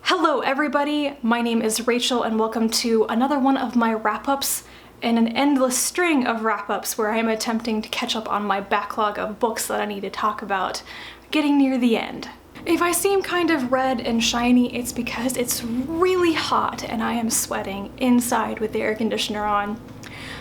Hello everybody, my name is Rachel and welcome to another one of my wrap-ups in an endless string of wrap-ups where I'm attempting to catch up on my backlog of books that I need to talk about, getting near the end. If I seem kind of red and shiny, it's because it's really hot and I am sweating inside with the air conditioner on.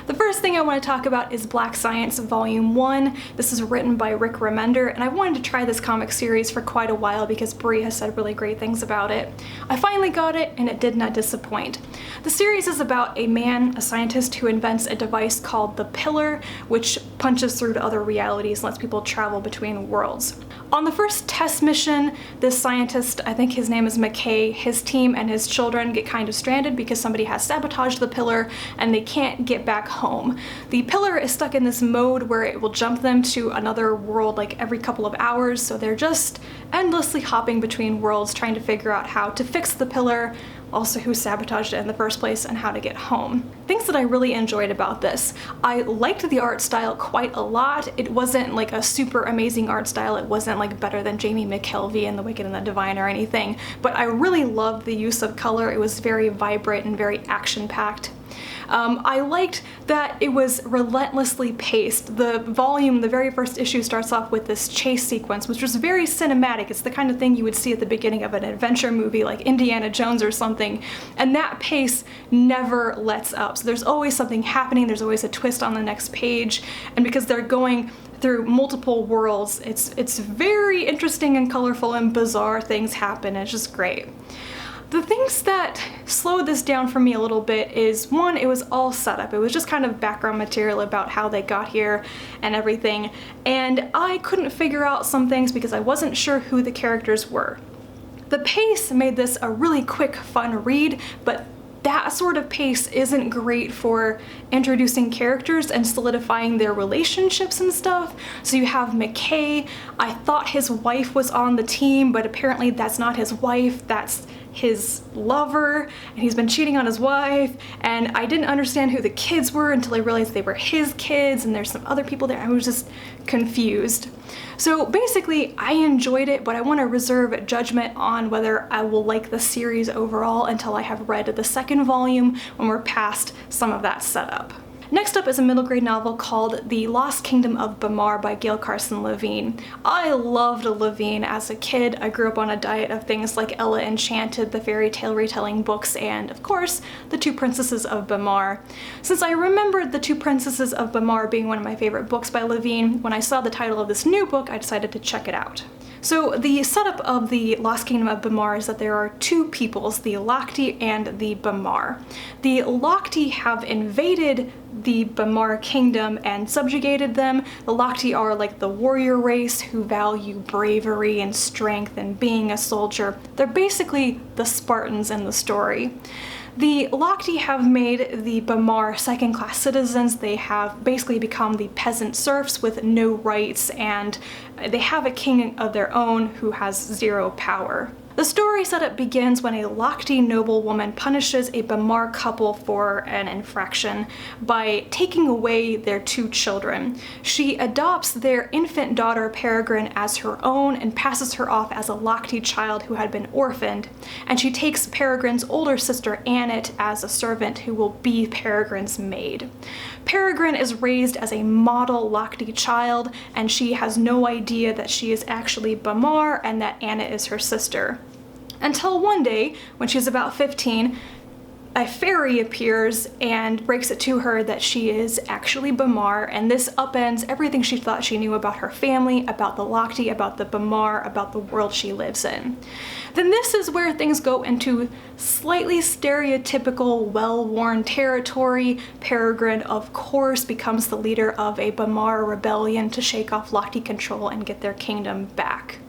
The first thing I want to talk about is Black Science Volume 1. This is written by Rick Remender, and I wanted to try this comic series for quite a while because Brie has said really great things about it. I finally got it, and it did not disappoint. The series is about a man, a scientist, who invents a device called the Pillar, which punches through to other realities and lets people travel between worlds. On the first test mission, this scientist, I think his name is McKay, his team and his children get kind of stranded because somebody has sabotaged the Pillar and they can't get back home. The Pillar is stuck in this mode where it will jump them to another world like every couple of hours, so they're just endlessly hopping between worlds trying to figure out how to fix the Pillar, also who sabotaged it in the first place, and how to get home. Things that I really enjoyed about this. I liked the art style quite a lot. It wasn't like a super amazing art style. It wasn't like better than Jamie McKelvey in The Wicked and the Divine or anything, but I really loved the use of color. It was very vibrant and very action-packed. I liked that it was relentlessly paced. The very first issue starts off with this chase sequence, which was very cinematic. It's the kind of thing you would see at the beginning of an adventure movie like Indiana Jones or something, and that pace never lets up. So there's always something happening, there's always a twist on the next page, and because they're going through multiple worlds, it's very interesting and colorful and bizarre things happen. It's just great. The things that slowed this down for me a little bit is, one, it was all setup. It was just kind of background material about how they got here and everything, and I couldn't figure out some things because I wasn't sure who the characters were. The pace made this a really quick, fun read, but that sort of pace isn't great for introducing characters and solidifying their relationships and stuff. So you have McKay. I thought his wife was on the team, but apparently that's not his wife, that's his lover, and he's been cheating on his wife, and I didn't understand who the kids were until I realized they were his kids, and there's some other people there. I was just confused. So basically, I enjoyed it, but I want to reserve judgment on whether I will like the series overall until I have read the second volume when we're past some of that setup. Next up is a middle grade novel called The Lost Kingdom of Bomar by Gail, Carson, Levine. I loved Levine as a kid. I grew up on a diet of things like Ella Enchanted, the fairy tale retelling books, and of course, The Two Princesses of Bomar. Since I remembered The Two Princesses of Bomar being one of my favorite books by Levine, when I saw the title of this new book, I decided to check it out. So the setup of the Lost Kingdom of Bomar is that there are two peoples, the Lochti and the Bomar. The Lochti have invaded the Bomar kingdom and subjugated them. The Lochti are like the warrior race who value bravery and strength and being a soldier. They're basically the Spartans in the story. The Lochti have made the Bomar second-class citizens. They have basically become the peasant serfs with no rights, and they have a king of their own who has zero power. The story setup begins when a Lochti noblewoman punishes a Bomar couple for an infraction by taking away their two children. She adopts their infant daughter Peregrine as her own and passes her off as a Lochti child who had been orphaned, and she takes Peregrine's older sister Annette as a servant who will be Peregrine's maid. Peregrine is raised as a model Lochti child, and she has no idea that she is actually Bomar and that Annette is her sister. Until one day, when she's about 15, a fairy appears and breaks it to her that she is actually Bomar, and this upends everything she thought she knew about her family, about the Lochti, about the Bomar, about the world she lives in. Then this is where things go into slightly stereotypical, well-worn territory. Peregrine, of course, becomes the leader of a Bomar rebellion to shake off Lochti control and get their kingdom back.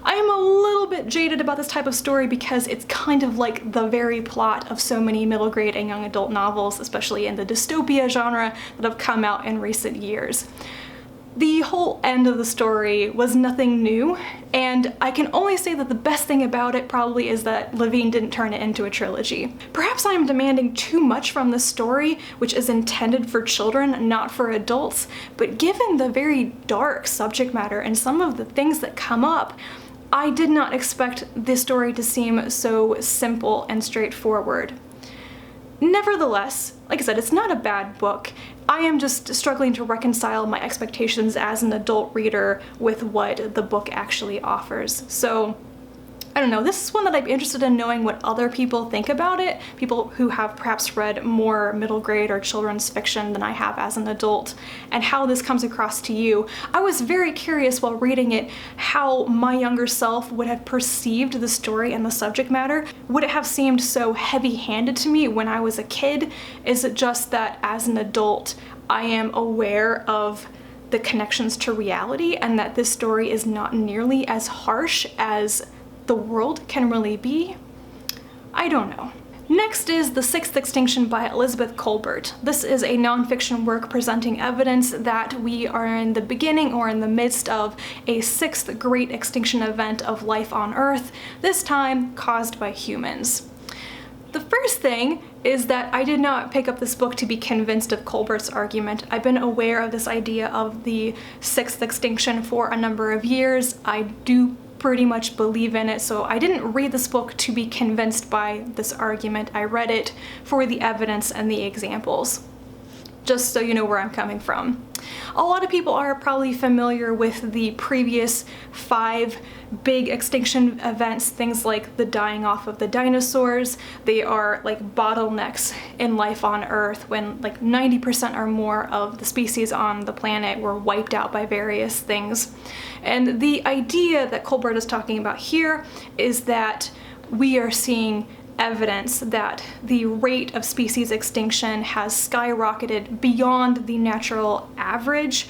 I am a little bit jaded about this type of story because it's kind of like the very plot of so many middle grade and young adult novels, especially in the dystopia genre that have come out in recent years. The whole end of the story was nothing new, and I can only say that the best thing about it probably is that Levine didn't turn it into a trilogy. Perhaps I am demanding too much from the story, which is intended for children, not for adults, but given the very dark subject matter and some of the things that come up, I did not expect this story to seem so simple and straightforward. Nevertheless, like I said, it's not a bad book. I am just struggling to reconcile my expectations as an adult reader with what the book actually offers. So, I don't know, this is one that I'd be interested in knowing what other people think about it, people who have perhaps read more middle grade or children's fiction than I have as an adult, and how this comes across to you. I was very curious while reading it how my younger self would have perceived the story and the subject matter. Would it have seemed so heavy-handed to me when I was a kid? Is it just that as an adult I am aware of the connections to reality and that this story is not nearly as harsh as the world can really be? I don't know. Next is The Sixth Extinction by Elizabeth Kolbert. This is a nonfiction work presenting evidence that we are in the beginning or in the midst of a sixth great extinction event of life on Earth, this time caused by humans. The first thing is that I did not pick up this book to be convinced of Kolbert's argument. I've been aware of this idea of the sixth extinction for a number of years. I do pretty much believe in it, so I didn't read this book to be convinced by this argument. I read it for the evidence and the examples, just so you know where I'm coming from. A lot of people are probably familiar with the previous 5 big extinction events, things like the dying off of the dinosaurs. They are like bottlenecks in life on Earth when like 90% or more of the species on the planet were wiped out by various things. And the idea that Kolbert is talking about here is that we are seeing evidence that the rate of species extinction has skyrocketed beyond the natural average,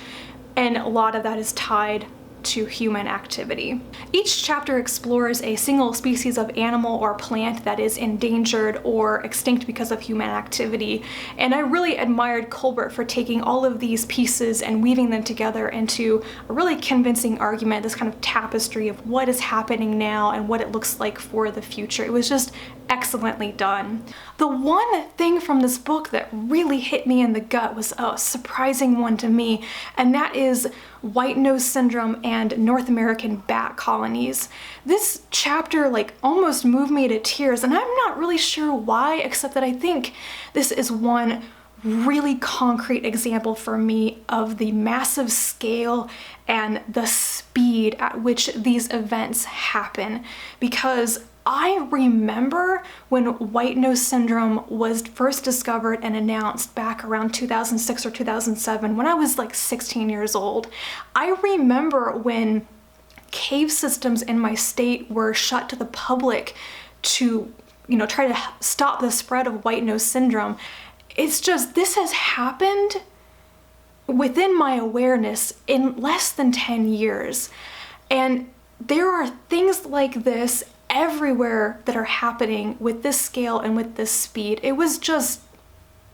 and a lot of that is tied to human activity. Each chapter explores a single species of animal or plant that is endangered or extinct because of human activity, and I really admired Kolbert for taking all of these pieces and weaving them together into a really convincing argument, this kind of tapestry of what is happening now and what it looks like for the future. It was just excellently done. The one thing from this book that really hit me in the gut was a surprising one to me, and that is white nose syndrome and North American bat colonies. This chapter like almost moved me to tears, and I'm not really sure why, except that I think this is one really concrete example for me of the massive scale and the speed at which these events happen, because I remember when white nose syndrome was first discovered and announced back around 2006 or 2007, when I was like 16 years old. I remember when cave systems in my state were shut to the public to, try to stop the spread of white nose syndrome. It's just, this has happened within my awareness in less than 10 years. And there are things like this everywhere that are happening with this scale and with this speed. It was just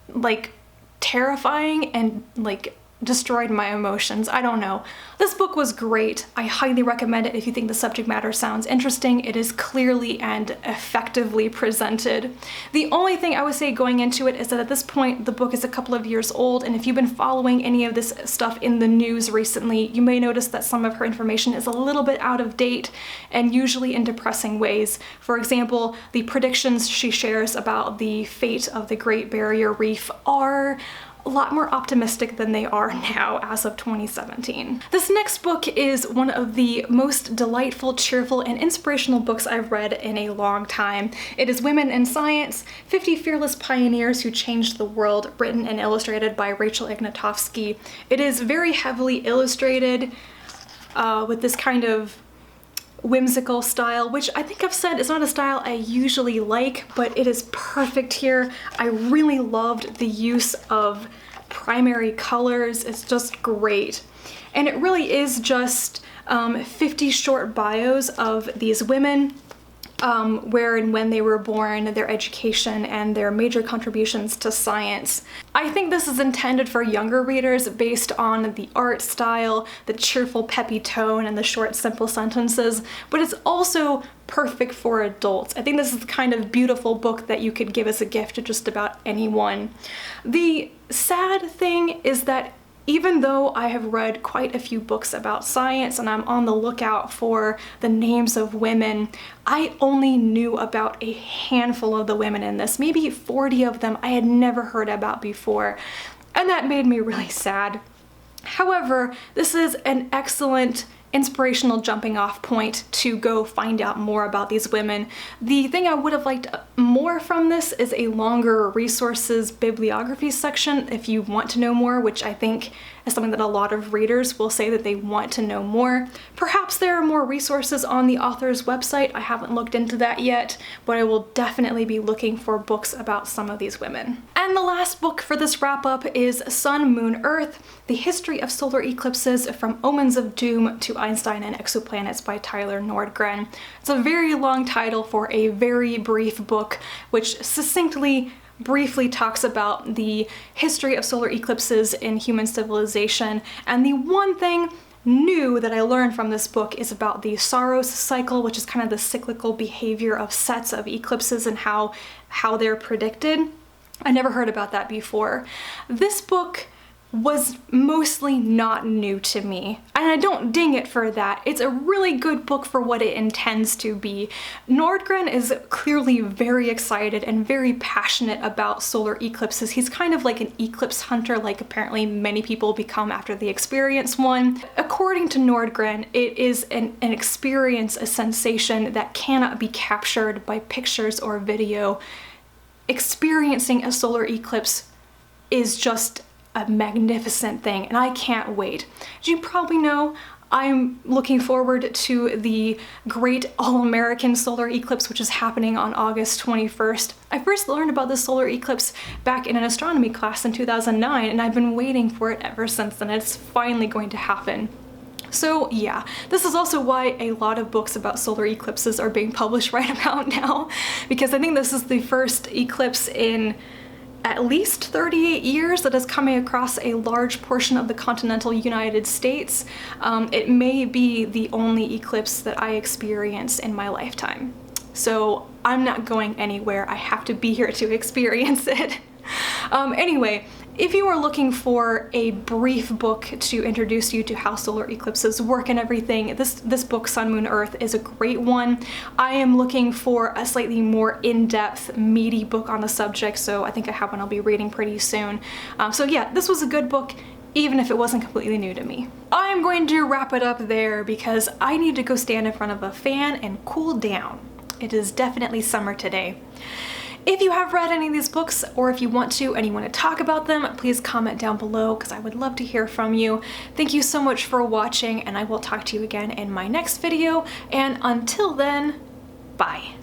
like terrifying and like destroyed my emotions. I don't know. This book was great. I highly recommend it if you think the subject matter sounds interesting. It is clearly and effectively presented. The only thing I would say going into it is that at this point the book is a couple of years old, and if you've been following any of this stuff in the news recently, you may notice that some of her information is a little bit out of date and usually in depressing ways. For example, the predictions she shares about the fate of the Great Barrier Reef are a lot more optimistic than they are now as of 2017. This next book is one of the most delightful, cheerful, and inspirational books I've read in a long time. It is Women in Science, 50 Fearless Pioneers Who Changed the World, written and illustrated by Rachel Ignotofsky. It is very heavily illustrated with this kind of whimsical style, which I think I've said is not a style I usually like, but it is perfect here. I really loved the use of primary colors. It's just great. And it really is just 50 short bios of these women, where and when they were born, their education, and their major contributions to science. I think this is intended for younger readers based on the art style, the cheerful, peppy tone, and the short, simple sentences, but it's also perfect for adults. I think this is the kind of beautiful book that you could give as a gift to just about anyone. The sad thing is that Even though I have read quite a few books about science and I'm on the lookout for the names of women, I only knew about a handful of the women in this, maybe 40 of them I had never heard about before, and that made me really sad. However, this is an excellent inspirational jumping off point to go find out more about these women. The thing I would have liked more from this is a longer resources bibliography section if you want to know more, which I think is something that a lot of readers will say that they want to know more. Perhaps there are more resources on the author's website. I haven't looked into that yet, but I will definitely be looking for books about some of these women. And the last book for this wrap up is Sun, Moon, Earth: The History of Solar Eclipses from Omens of Doom to Einstein and Exoplanets by Tyler Nordgren. It's a very long title for a very brief book, which succinctly briefly talks about the history of solar eclipses in human civilization. And the one thing new that I learned from this book is about the Saros cycle, which is kind of the cyclical behavior of sets of eclipses and how they're predicted. I never heard about that before. This book was mostly not new to me, and I don't ding it for that. It's a really good book for what it intends to be. Nordgren is clearly very excited and very passionate about solar eclipses. He's kind of like an eclipse hunter, like apparently many people become after they experience one. According to Nordgren, it is an experience, a sensation that cannot be captured by pictures or video. Experiencing a solar eclipse is just a magnificent thing, and I can't wait. As you probably know, I'm looking forward to the Great All-American Solar Eclipse, which is happening on August 21st. I first learned about the solar eclipse back in an astronomy class in 2009, and I've been waiting for it ever since then. It's finally going to happen. So yeah, this is also why a lot of books about solar eclipses are being published right about now, because I think this is the first eclipse in at least 38 years that is coming across a large portion of the continental United States. It may be the only eclipse that I experience in my lifetime. So I'm not going anywhere. I have to be here to experience it. Anyway, if you are looking for a brief book to introduce you to how solar eclipses work and everything, this book, Sun, Moon, Earth, is a great one. I am looking for a slightly more in-depth, meaty book on the subject, so I think I have one I'll be reading pretty soon. So yeah, this was a good book, even if it wasn't completely new to me. I'm going to wrap it up there because I need to go stand in front of a fan and cool down. It is definitely summer today. If you have read any of these books, or if you want to and you want to talk about them, please comment down below because I would love to hear from you. Thank you so much for watching, and I will talk to you again in my next video, and until then, bye.